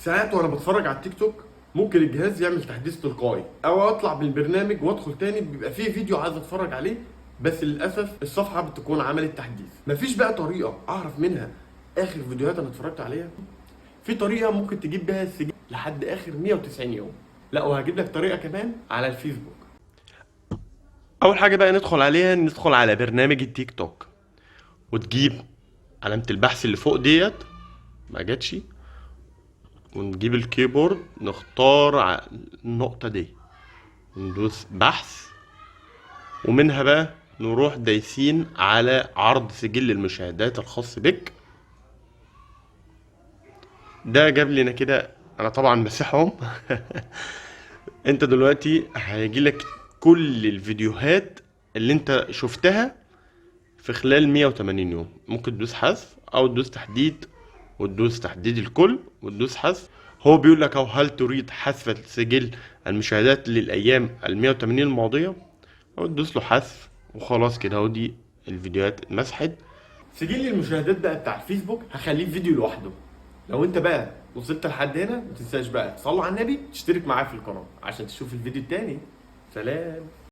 ساعات وانا بتفرج على التيك توك ممكن الجهاز يعمل تحديث تلقائي، او اطلع بالبرنامج وادخل تاني بيبقى فيه فيديو عايز اتفرج عليه، بس للاسف الصفحه بتكون عملت تحديث. مفيش بقى طريقه اعرف منها اخر فيديوهات انا اتفرجت عليها. في طريقه ممكن تجيب بيها السجل لحد اخر 190 يوم. لا، وهجيب لك طريقه كمان على الفيسبوك. اول حاجه بقى ندخل على برنامج التيك توك، وتجيب علامه البحث اللي فوق ديت، ما جاتش، ونجيب الكيبورد نختار النقطة دي وندوس بحث، ومنها بقى نروح دايسين على عرض سجل المشاهدات الخاص بك. ده جاب لنا كده، انا طبعا مسحهم. انت دلوقتي هيجيلك كل الفيديوهات اللي انت شفتها في خلال 180 يوم. ممكن تدوس حذف او تدوس تحديد، وتدوس تحديد الكل وتدوس حذف. هو بيقول لك اهو، هل تريد حذف سجل المشاهدات للايام ال 180 الماضيه؟ او تدوس له حذف وخلاص كده. اهو دي الفيديوهات اتمسحت. سجل المشاهدات بقى بتاع الفيسبوك هخليه فيديو لوحده. لو انت بقى وصلت لحد هنا متنساش بقى تصلي على النبي، تشترك معايا في القناه عشان تشوف الفيديو التاني. سلام.